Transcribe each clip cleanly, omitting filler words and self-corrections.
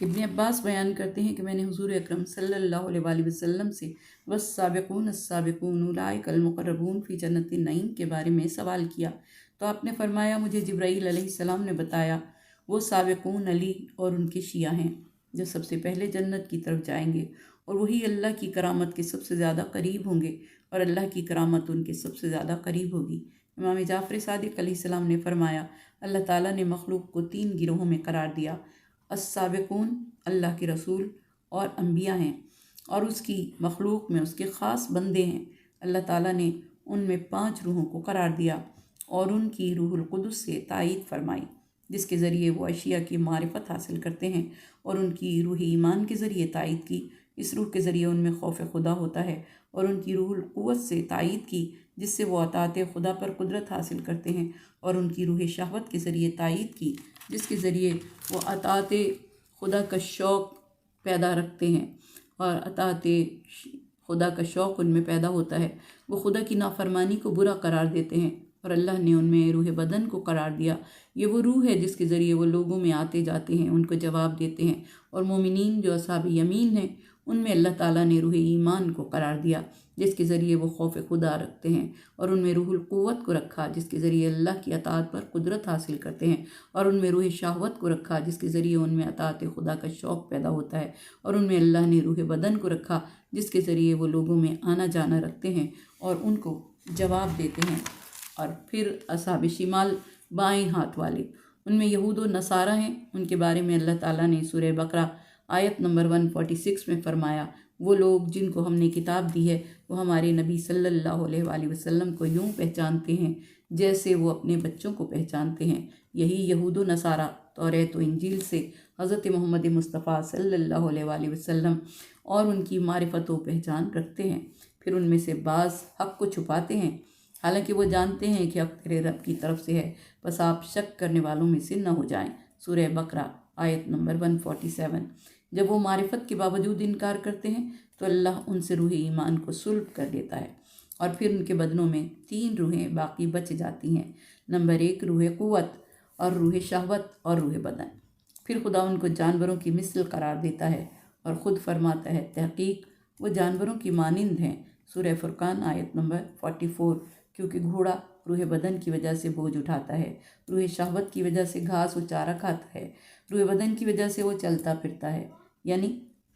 ابن عباس بیان کرتے ہیں کہ میں نے حضور اکرم صلی اللہ علیہ وآلہ وسلم سے والسابقون السابقون اولئک المقربون فی جنت النعیم کے بارے میں سوال کیا، تو آپ نے فرمایا مجھے جبرائیل علیہ السلام نے بتایا وہ سابقون علی اور ان کے شیعہ ہیں جو سب سے پہلے جنت کی طرف جائیں گے، اور وہی اللہ کی کرامت کے سب سے زیادہ قریب ہوں گے، اور اللہ کی کرامت ان کے سب سے زیادہ قریب ہوگی۔ امام جعفر صادق علیہ السلام نے فرمایا اللہ تعالیٰ نے مخلوق کو 3 گروہوں میں قرار دیا، السابقون اللہ کے رسول اور انبیاء ہیں، اور اس کی مخلوق میں اس کے خاص بندے ہیں۔ اللہ تعالیٰ نے ان میں 5 روحوں کو قرار دیا اور ان کی روح القدس سے تائید فرمائی، جس کے ذریعے وہ اشیاء کی معرفت حاصل کرتے ہیں، اور ان کی روح ایمان کے ذریعے تائید کی، اس روح کے ذریعے ان میں خوف خدا ہوتا ہے، اور ان کی روح القوت سے تائید کی جس سے وہ اطاعت خدا پر قدرت حاصل کرتے ہیں، اور ان کی روح شہوت کے ذریعے تائید کی جس کے ذریعے وہ اطاعت خدا کا شوق پیدا رکھتے ہیں، اور اطاعت خدا کا شوق ان میں پیدا ہوتا ہے۔ وہ خدا کی نافرمانی کو برا قرار دیتے ہیں، اور اللہ نے ان میں روح بدن کو قرار دیا۔ یہ وہ روح ہے جس کے ذریعے وہ لوگوں میں آتے جاتے ہیں، ان کو جواب دیتے ہیں، اور مومنین جو اصحاب یمین ہیں ان میں اللہ تعالیٰ نے روح ایمان کو قرار دیا جس کے ذریعے وہ خوف خدا رکھتے ہیں، اور ان میں روح القوت کو رکھا جس کے ذریعے اللہ کی اطاعت پر قدرت حاصل کرتے ہیں، اور ان میں روح شہوت کو رکھا جس کے ذریعے ان میں اطاعت خدا کا شوق پیدا ہوتا ہے، اور ان میں اللہ نے روح بدن کو رکھا جس کے ذریعے وہ لوگوں میں آنا جانا رکھتے ہیں اور ان کو جواب دیتے ہیں۔ اور پھر اصحاب شمال بائیں ہاتھ والے، ان میں یہود و نصارہ ہیں، ان کے بارے میں اللہ تعالیٰ نے سورہ بقرہ آیت نمبر 146 میں فرمایا وہ لوگ جن کو ہم نے کتاب دی ہے وہ ہمارے نبی صلی اللہ علیہ وآلہ وسلم کو یوں پہچانتے ہیں جیسے وہ اپنے بچوں کو پہچانتے ہیں۔ یہی یہود و نصارہ توریت و انجیل سے حضرت محمد مصطفیٰ صلی اللہ علیہ وآلہ وسلم اور ان کی معرفت و پہچان رکھتے ہیں۔ پھر ان میں سے بعض حق کو چھپاتے ہیں، حالانکہ وہ جانتے ہیں کہ حق تیرے رب کی طرف سے ہے، بس آپ شک کرنے والوں میں سے نہ ہو جائیں۔ سورہ بقرہ آیت نمبر 147۔ جب وہ معرفت کے باوجود انکار کرتے ہیں تو اللہ ان سے روح ایمان کو سلب کر دیتا ہے، اور پھر ان کے بدنوں میں 3 روحیں باقی بچ جاتی ہیں۔ نمبر 1 روح قوت، اور روح شہوت، اور روح بدن۔ پھر خدا ان کو جانوروں کی مثل قرار دیتا ہے اور خود فرماتا ہے تحقیق وہ جانوروں کی مانند ہیں۔ سورہ فرقان آیت نمبر 44۔ کیونکہ گھوڑا روح بدن کی وجہ سے بوجھ اٹھاتا ہے، روح شہوت کی وجہ سے گھاس و چارہ کھاتا ہے، روح بدن کی وجہ سے وہ چلتا پھرتا ہے، یعنی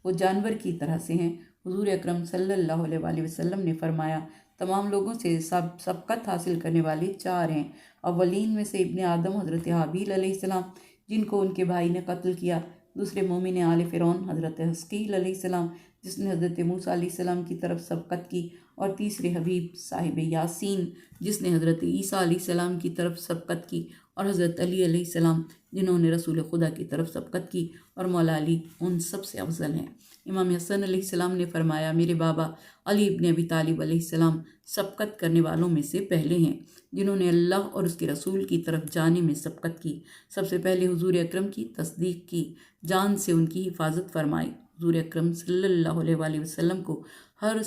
وہ جانور کی طرح سے ہیں۔ حضور اکرم صلی اللہ علیہ وآلہ وسلم نے فرمایا تمام لوگوں سے سبقت حاصل کرنے والے 4 ہیں۔ اولین میں سے ابن آدم حضرت حابیل علیہ السلام جن کو ان کے بھائی نے قتل کیا، دوسرے مومن آل فرعون حضرت حزقیل علیہ السلام جس نے حضرت موسیٰ علیہ السلام کی طرف سبقت کی، اور تیسرے حبیب صاحب یاسین جس نے حضرت عیسیٰ علیہ السلام کی طرف سبقت کی، اور حضرت علی علیہ السلام جنہوں نے رسول خدا کی طرف سبقت کی، اور مولا علی ان سب سے افضل ہیں۔ امام حسن علیہ السلام نے فرمایا میرے بابا علی ابن ابی طالب علیہ السلام سبقت کرنے والوں میں سے پہلے ہیں جنہوں نے اللہ اور اس کے رسول کی طرف جانے میں سبقت کی۔ سب سے پہلے حضور اکرم کی تصدیق کی، جان سے ان کی حفاظت فرمائی۔ حضور اکرم صلی اللہ علیہ وآلہ وسلم کو ہر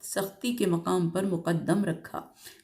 سختی کے مقام پر مقدم رکھا۔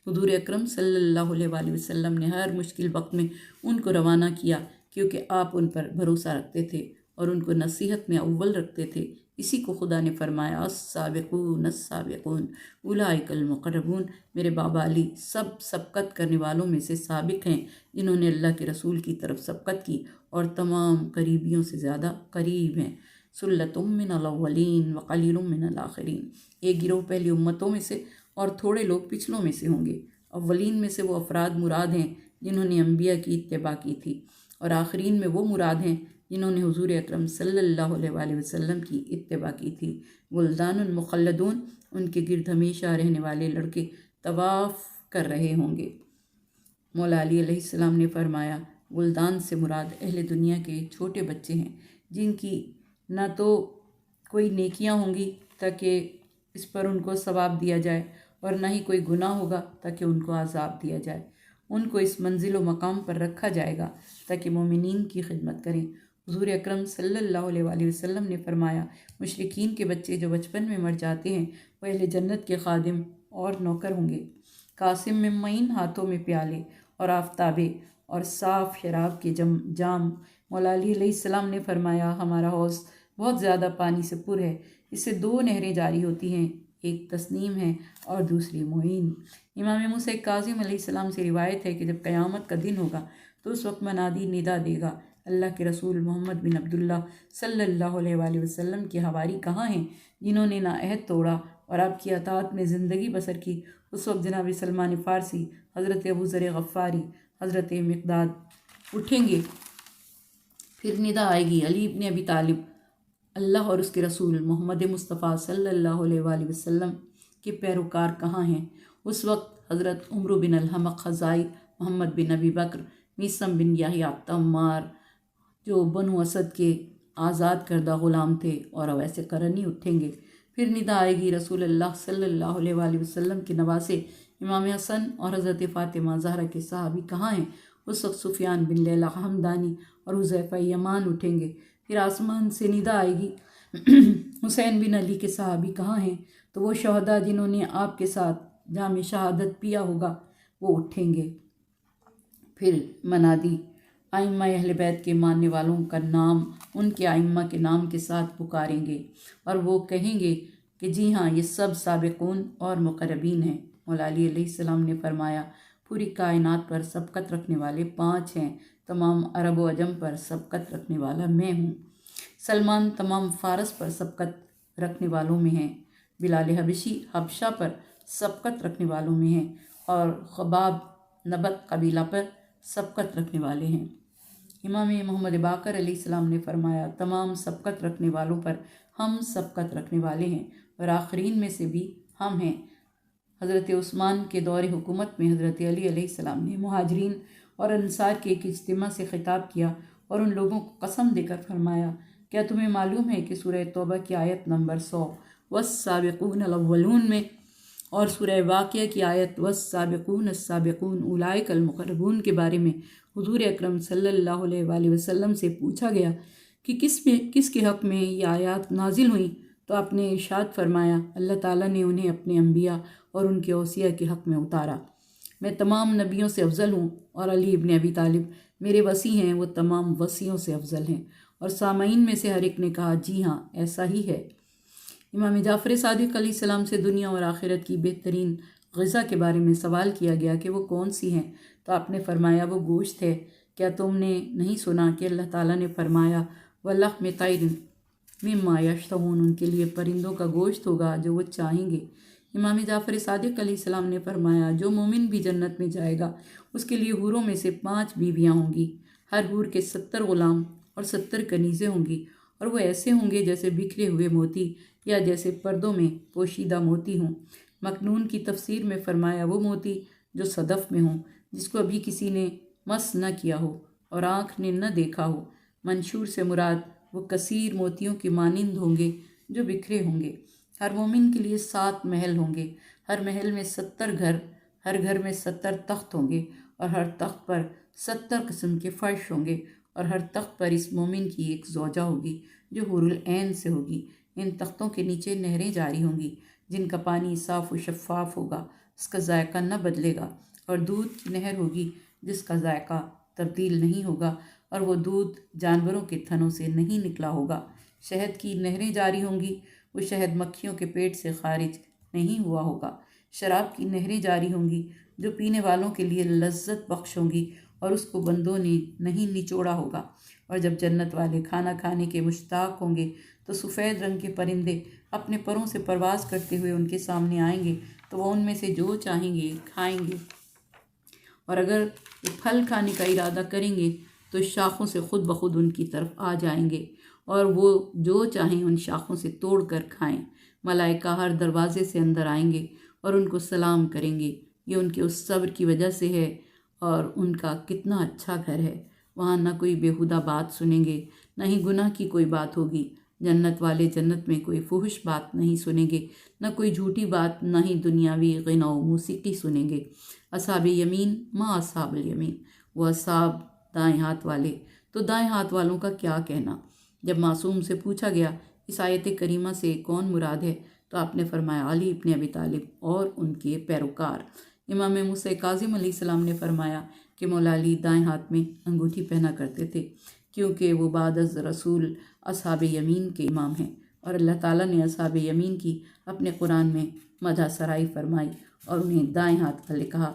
حضور اکرم صلی اللہ علیہ وآلہ وسلم نے ہر مشکل وقت میں ان کو روانہ کیا، کیونکہ آپ ان پر بھروسہ رکھتے تھے اور ان کو نصیحت میں اول رکھتے تھے۔ اسی کو خدا نے فرمایا السابقون السابقون اولئک المقربون، میرے بابا علی سب سبقت کرنے والوں میں سے سابق ہیں جنہوں نے اللہ کے رسول کی طرف سبقت کی اور تمام قریبیوں سے زیادہ قریب ہیں۔ سلۃ من الاولین وقلیل من الاخرین، ایک گروہ پہلی امتوں میں سے اور تھوڑے لوگ پچھلوں میں سے ہوں گے۔ اولین میں سے وہ افراد مراد ہیں جنہوں نے انبیاء کی اتباع کی تھی، اور آخرین میں وہ مراد ہیں جنہوں نے حضور اکرم صلی اللہ علیہ وآلہ وسلم کی اتباع کی تھی۔ ولدان مخلدون، ان کے گرد ہمیشہ رہنے والے لڑکے طواف کر رہے ہوں گے۔ مولا علی علیہ السلام نے فرمایا ولدان سے مراد اہل دنیا کے چھوٹے بچے ہیں جن کی نہ تو کوئی نیکیاں ہوں گی تاکہ اس پر ان کو ثواب دیا جائے، اور نہ ہی کوئی گناہ ہوگا تاکہ ان کو عذاب دیا جائے۔ ان کو اس منزل و مقام پر رکھا جائے گا تاکہ مومنین کی خدمت کریں۔ حضور اکرم صلی اللہ علیہ وآلہ وسلم نے فرمایا مشرکین کے بچے جو بچپن میں مر جاتے ہیں وہ اہل جنت کے خادم اور نوکر ہوں گے۔ قاسم میں معین ہاتھوں میں پیالے اور آفتابے اور صاف شراب کے جام مولا علی علیہ السلام نے فرمایا ہمارا حوض بہت زیادہ پانی سے پر ہے، اس سے 2 نہریں جاری ہوتی ہیں، ایک تسنیم ہے اور دوسری معین۔ امام موسیٰ کاظم علیہ السلام سے روایت ہے کہ جب قیامت کا دن ہوگا تو اس وقت منادی ندا دے گا، اللہ کے رسول محمد بن عبداللہ صلی اللہ علیہ وآلہ وسلم کے حواری کہاں ہیں جنہوں نے نہ عہد توڑا اور آپ کی اطاعت میں زندگی بسر کی؟ اس وقت جناب سلمان فارسی، حضرت ابو ذر غفاری، حضرت مقداد اٹھیں گے، پھر ندا آئے گی علی ابن ابی طالب، اللہ اور اس کے رسول محمد مصطفیٰ صلی اللہ علیہ وآلہ وسلم کے پیروکار کہاں ہیں؟ اس وقت حضرت عمرو بن الحمق خزائی، محمد بن ابی بکر، میثم بن یحییٰ تمار جو بنو اسد کے آزاد کردہ غلام تھے اور اویس قرنی اٹھیں گے، پھر ندا آئے گی رسول اللہ صلی اللہ علیہ وآلہ وسلم کے نواسے امام حسن اور حضرت فاطمہ زہرا کے صحابی کہاں ہیں؟ اس وقت سفیان بن لیلہ حمدانی اور حذیفہ یمان اٹھیں گے، پھر آسمان سے ندا آئے گی حسین بن علی کے صحابی کہاں ہیں؟ تو وہ شہداء جنہوں نے آپ کے ساتھ جام شہادت پیا ہوگا وہ اٹھیں گے، پھر منادی ائمہ اہل بیت کے ماننے والوں کا نام ان کے ائمہ کے نام کے ساتھ پکاریں گے اور وہ کہیں گے کہ جی ہاں یہ سب سابقون اور مقربین ہیں۔ مولا علی علیہ السلام نے فرمایا پوری کائنات پر سبقت رکھنے والے 5 ہیں، تمام عرب و عجم پر سبقت رکھنے والا میں ہوں۔ سلمان تمام فارس پر سبقت رکھنے والوں میں ہیں، بلال حبشی حبشہ پر سبقت رکھنے والوں میں ہیں، اور خباب نبت قبیلہ پر سبقت رکھنے والے ہیں۔ امام محمد باقر علیہ السلام نے فرمایا تمام سبقت رکھنے والوں پر ہم سبقت رکھنے والے ہیں اور آخرین میں سے بھی ہم ہیں۔ حضرت عثمان کے دور حکومت میں حضرت علی علیہ السلام نے مہاجرین اور انصار کے ایک اجتماع سے خطاب کیا اور ان لوگوں کو قسم دے کر فرمایا کیا تمہیں معلوم ہے کہ سورہ توبہ کی آیت نمبر 100 والسابقون الاولون میں اور سورہ واقعہ کی آیت والسابقون السابقون اولئک المقربون کے بارے میں حضور اکرم صلی اللہ علیہ وآلہ وسلم سے پوچھا گیا کہ کس کے حق میں یہ آیات نازل ہوئیں؟ تو آپ نے ارشاد فرمایا اللہ تعالیٰ نے انہیں اپنے انبیاء اور ان کے اوصیاء کے حق میں اتارا۔ میں تمام نبیوں سے افضل ہوں اور علی ابن ابی طالب میرے وصی ہیں، وہ تمام وصیوں سے افضل ہیں۔ اور سامعین میں سے ہر ایک نے کہا جی ہاں ایسا ہی ہے۔ امام جعفر صادق علیہ السلام سے دنیا اور آخرت کی بہترین غذا کے بارے میں سوال کیا گیا کہ وہ کون سی ہیں؟ تو آپ نے فرمایا وہ گوشت ہے۔ کیا تم نے نہیں سنا کہ اللہ تعالیٰ نے فرمایا وَلَحْمِ طَيْرٍ مِّمَّا يَشْتَهُونَ، ان کے لیے پرندوں کا گوشت ہوگا جو وہ چاہیں گے۔ امام جعفر صادق علیہ السلام نے فرمایا جو مومن بھی جنت میں جائے گا اس کے لیے حوروں میں سے 5 بیویاں ہوں گی، ہر حور کے 70 غلام اور 70 کنیزیں ہوں گی، اور وہ ایسے ہوں گے جیسے بکھرے ہوئے موتی یا جیسے پردوں میں پوشیدہ موتی ہوں۔ مکنون کی تفسیر میں فرمایا وہ موتی جو صدف میں ہوں، جس کو ابھی کسی نے مس نہ کیا ہو اور آنکھ نے نہ دیکھا ہو۔ منشور سے مراد وہ کثیر موتیوں کے مانند ہوں گے جو بکھرے ہوں گے۔ ہر مومن کے لیے 7 محل ہوں گے، ہر محل میں 70 گھر، ہر گھر میں 70 تخت ہوں گے، اور ہر تخت پر 70 قسم کے فرش ہوں گے، اور ہر تخت پر اس مومن کی ایک زوجہ ہوگی جو حور العین سے ہوگی۔ ان تختوں کے نیچے نہریں جاری ہوں گی جن کا پانی صاف و شفاف ہوگا، اس کا ذائقہ نہ بدلے گا، اور دودھ کی نہر ہوگی جس کا ذائقہ تبدیل نہیں ہوگا، اور وہ دودھ جانوروں کے تھنوں سے نہیں نکلا ہوگا۔ شہد کی نہریں جاری ہوں گی، وہ شہد مکھیوں کے پیٹ سے خارج نہیں ہوا ہوگا۔ شراب کی نہریں جاری ہوں گی جو پینے والوں کے لیے لذت بخش ہوں گی اور اس کو بندوں نے نہیں نچوڑا ہوگا۔ اور جب جنت والے کھانا کھانے کے مشتاق ہوں گے تو سفید رنگ کے پرندے اپنے پروں سے پرواز کرتے ہوئے ان کے سامنے آئیں گے، تو وہ ان میں سے جو چاہیں گے کھائیں گے، اور اگر وہ پھل کھانے کا ارادہ کریں گے تو شاخوں سے خود بخود ان کی طرف آ جائیں گے، اور وہ جو چاہیں ان شاخوں سے توڑ کر کھائیں۔ ملائکہ ہر دروازے سے اندر آئیں گے اور ان کو سلام کریں گے، یہ ان کے اس صبر کی وجہ سے ہے، اور ان کا کتنا اچھا گھر ہے۔ وہاں نہ کوئی بیہودہ بات سنیں گے، نہ ہی گناہ کی کوئی بات ہوگی۔ جنت والے جنت میں کوئی فحش بات نہیں سنیں گے، نہ کوئی جھوٹی بات، نہ ہی دنیاوی غنا و موسیقی سنیں گے۔ اصحاب یمین ما اصحاب الیمین، وہ اصحاب دائیں ہاتھ والے، تو دائیں ہاتھ والوں کا کیا کہنا۔ جب معصوم سے پوچھا گیا اس آیت کریمہ سے کون مراد ہے تو آپ نے فرمایا علی ابن ابی طالب اور ان کے پیروکار۔ امام موسیٰ کاظم علیہ السلام نے فرمایا کہ مولا علی دائیں ہاتھ میں انگوٹھی پہنا کرتے تھے۔ کیونکہ وہ بعد از رسول اصحاب یمین کے امام ہیں، اور اللہ تعالیٰ نے اصحاب یمین کی اپنے قرآن میں مدح سرائی فرمائی اور انہیں دائیں ہاتھ والے کہا۔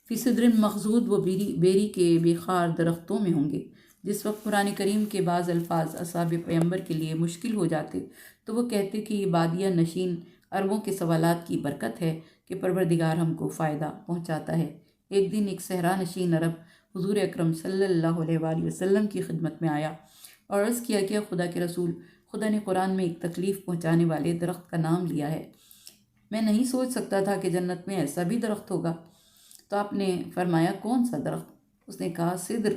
فی صدر مخضود، وہ بیری کے بے خار درختوں میں ہوں گے۔ جس وقت قرآن کریم کے بعض الفاظ اصحاب پیغمبر کے لیے مشکل ہو جاتے تو وہ کہتے کہ یہ بادیہ نشین عربوں کے سوالات کی برکت ہے کہ پروردگار ہم کو فائدہ پہنچاتا ہے۔ ایک دن ایک صحرا نشین عرب حضور اکرم صلی اللہ علیہ وآلہ وسلم کی خدمت میں آیا اور عرض کیا کہ خدا کے رسول، خدا نے قرآن میں ایک تکلیف پہنچانے والے درخت کا نام لیا ہے، میں نہیں سوچ سکتا تھا کہ جنت میں ایسا بھی درخت ہوگا۔ تو آپ نے فرمایا کون سا درخت؟ اس نے کہا صدر،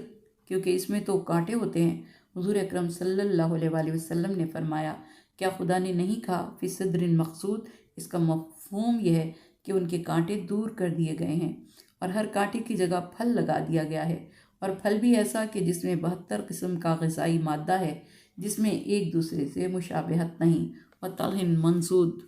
کیونکہ اس میں تو کانٹے ہوتے ہیں۔ حضور اکرم صلی اللہ علیہ وآلہ وسلم نے فرمایا کیا خدا نے نہیں کہا فی صدر مقصود؟ اس کا مفہوم یہ ہے کہ ان کے کانٹے دور کر دیے گئے ہیں اور ہر کانٹے کی جگہ پھل لگا دیا گیا ہے، اور پھل بھی ایسا کہ جس میں 72 قسم کا غذائی مادہ ہے جس میں ایک دوسرے سے مشابہت نہیں۔ اور طلح منضود،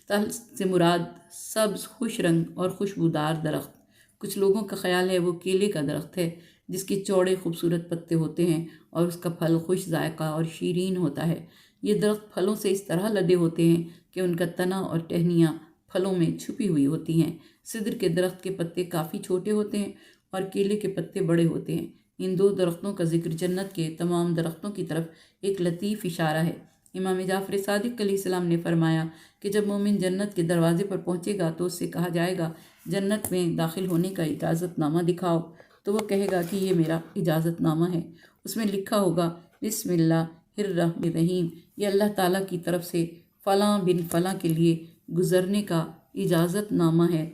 طلح سے مراد سبز خوش رنگ اور خوشبودار درخت۔ کچھ لوگوں کا خیال ہے وہ کیلے کا درخت ہے جس کے چوڑے خوبصورت پتے ہوتے ہیں اور اس کا پھل خوش ذائقہ اور شیرین ہوتا ہے۔ یہ درخت پھلوں سے اس طرح لدے ہوتے ہیں کہ ان کا تنا اور ٹہنیاں پھلوں میں چھپی ہوئی ہوتی ہیں۔ صدر کے درخت کے پتے کافی چھوٹے ہوتے ہیں اور کیلے کے پتے بڑے ہوتے ہیں۔ ان دو درختوں کا ذکر جنت کے تمام درختوں کی طرف ایک لطیف اشارہ ہے۔ امام جعفر صادق علیہ السلام نے فرمایا کہ جب مومن جنت کے دروازے پر پہنچے گا تو اس سے کہا جائے گا جنت میں داخل ہونے کا اجازت نامہ دکھاؤ، تو وہ کہے گا کہ یہ میرا اجازت نامہ ہے۔ اس میں لکھا ہوگا بسم اللہ الرحمن الرحیم، یہ اللہ تعالیٰ کی طرف سے فلاں بن فلاں کے لیے گزرنے کا اجازت نامہ ہے۔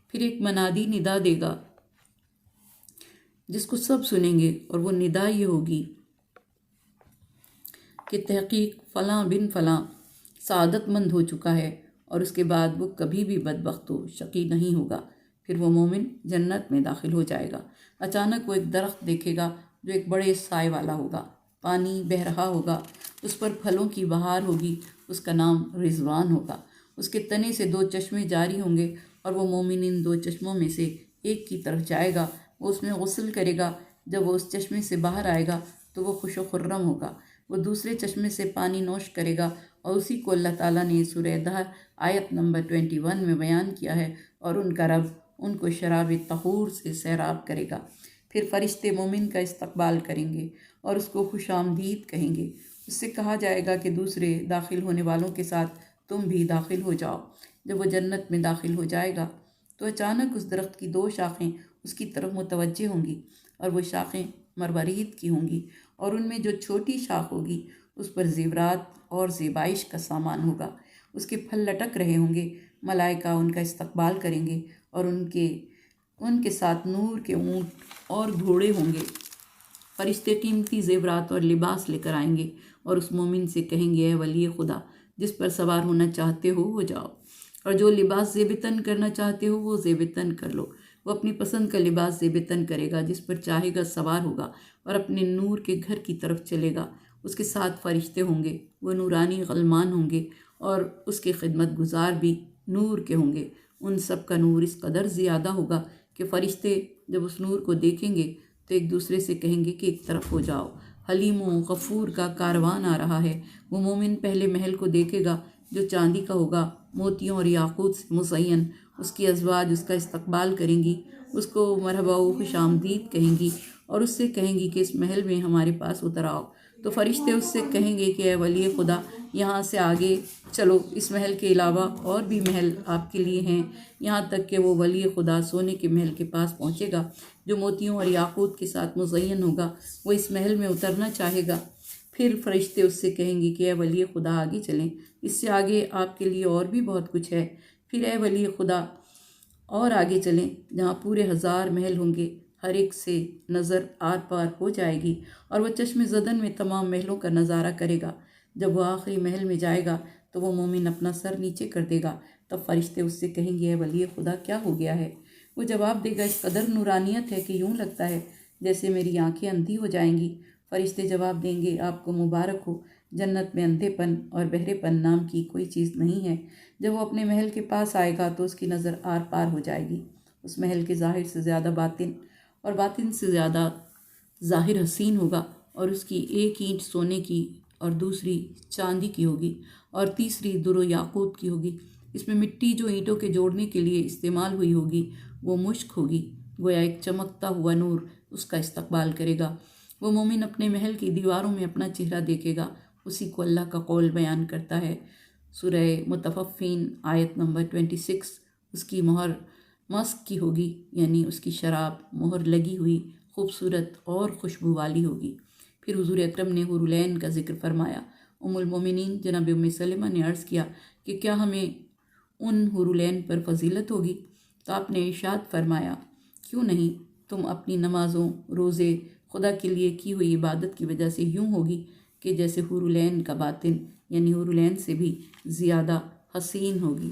پھر ایک منادی ندا دے گا جس کو سب سنیں گے، اور وہ ندا یہ ہوگی کہ تحقیق فلاں بن فلاں سعادت مند ہو چکا ہے، اور اس کے بعد وہ کبھی بھی بدبخت و شقی نہیں ہوگا۔ پھر وہ مومن جنت میں داخل ہو جائے گا۔ اچانک وہ ایک درخت دیکھے گا جو ایک بڑے سائے والا ہوگا، پانی بہہ رہا ہوگا، اس پر پھلوں کی بہار ہوگی، اس کا نام رضوان ہوگا۔ اس کے تنے سے 2 چشمے جاری ہوں گے اور وہ مومن ان 2 چشموں میں سے ایک کی طرف جائے گا، وہ اس میں غسل کرے گا۔ جب وہ اس چشمے سے باہر آئے گا تو وہ خوش و خرم ہوگا۔ وہ دوسرے چشمے سے پانی نوش کرے گا، اور اسی کو اللہ تعالیٰ نے سورہ دہر آیت نمبر 21 میں بیان کیا ہے، اور ان کا رب ان کو شراب طہور سے سیراب کرے گا۔ پھر فرشتے مومن کا استقبال کریں گے اور اس کو خوش آمدید کہیں گے۔ اس سے کہا جائے گا کہ دوسرے داخل ہونے والوں کے ساتھ تم بھی داخل ہو جاؤ۔ جب وہ جنت میں داخل ہو جائے گا تو اچانک اس درخت کی 2 شاخیں اس کی طرف متوجہ ہوں گی، اور وہ شاخیں مروارید کی ہوں گی، اور ان میں جو چھوٹی شاخ ہوگی اس پر زیورات اور زیبائش کا سامان ہوگا۔ اس کے پھل لٹک رہے ہوں گے، ملائکہ ان کا استقبال کریں گے، اور ان کے ساتھ نور کے اونٹ اور گھوڑے ہوں گے۔ فرشتے قیمتی زیورات اور لباس لے کر آئیں گے اور اس مومن سے کہیں گے اے ولی خدا، جس پر سوار ہونا چاہتے ہو جاؤ، اور جو لباس زیبتن کرنا چاہتے ہو وہ زیبتن کر لو۔ وہ اپنی پسند کا لباس زیبتن کرے گا، جس پر چاہے گا سوار ہوگا اور اپنے نور کے گھر کی طرف چلے گا۔ اس کے ساتھ فرشتے ہوں گے، وہ نورانی غلمان ہوں گے، اور اس کے خدمت گزار بھی نور کے ہوں گے۔ ان سب کا نور اس قدر زیادہ ہوگا کہ فرشتے جب اس نور کو دیکھیں گے تو ایک دوسرے سے کہیں گے کہ ایک طرف ہو جاؤ، حلیم و غفور کا کاروان آ رہا ہے۔ وہ مومن پہلے محل کو دیکھے گا جو چاندی کا ہوگا، موتیوں اور یاقوت سے مزین۔ اس کی ازواج اس کا استقبال کریں گی، اس کو مرحبا و خوش آمدید کہیں گی، اور اس سے کہیں گی کہ اس محل میں ہمارے پاس اتر آؤ۔ تو فرشتے اس سے کہیں گے کہ اے ولی خدا، یہاں سے آگے چلو، اس محل کے علاوہ اور بھی محل آپ کے لیے ہیں، یہاں تک کہ وہ ولی خدا سونے کے محل کے پاس پہنچے گا جو موتیوں اور یاقوت کے ساتھ مزین ہوگا۔ وہ اس محل میں اترنا چاہے گا۔ پھر فرشتے اس سے کہیں گے کہ اے ولی خدا آگے چلیں، اس سے آگے آپ کے لیے اور بھی بہت کچھ ہے۔ پھر اے ولی خدا اور آگے چلیں، جہاں پورے 1000 محل ہوں گے، ہر ایک سے نظر آر پار ہو جائے گی، اور وہ چشم زدن میں تمام محلوں کا نظارہ کرے گا۔ جب وہ آخری محل میں جائے گا تو وہ مومن اپنا سر نیچے کر دے گا۔ تب فرشتے اس سے کہیں گے اے ولی خدا کیا ہو گیا ہے؟ وہ جواب دے گا اس قدر نورانیت ہے کہ یوں لگتا ہے جیسے میری آنکھیں اندھی ہو جائیں گی۔ فرشتے جواب دیں گے آپ کو مبارک ہو، جنت میں اندھے پن اور بہرے پن نام کی کوئی چیز نہیں ہے۔ جب وہ اپنے محل کے پاس آئے گا تو اس کی نظر آر پار ہو جائے گی۔ اس محل کے ظاہر سے زیادہ باطن اور باطن سے زیادہ ظاہر حسین ہوگا اور اس کی ایک اینٹ سونے کی اور دوسری چاندی کی ہوگی اور تیسری در و یاقوت کی ہوگی۔ اس میں مٹی جو اینٹوں کے جوڑنے کے لیے استعمال ہوئی ہوگی وہ مشک ہوگی، گویا ایک چمکتا ہوا نور اس کا استقبال کرے گا۔ وہ مومن اپنے محل کی دیواروں میں اپنا چہرہ دیکھے گا، اسی کو اللہ کا قول بیان کرتا ہے۔ سورہ متففین آیت نمبر 26۔ اس کی مہر مسک کی ہوگی، یعنی اس کی شراب مہر لگی ہوئی خوبصورت اور خوشبو والی ہوگی۔ پھر حضور اکرم نے حور العین کا ذکر فرمایا۔ ام المومنین جناب ام سلمہ نے عرض کیا کہ کیا ہمیں ان حور العین پر فضیلت ہوگی؟ تو آپ نے ارشاد فرمایا کیوں نہیں، تم اپنی نمازوں، روزے، خدا کے لیے کی ہوئی عبادت کی وجہ سے یوں ہوگی کہ جیسے حور العین کا باطن یعنی حور العین سے بھی زیادہ حسین ہوگی۔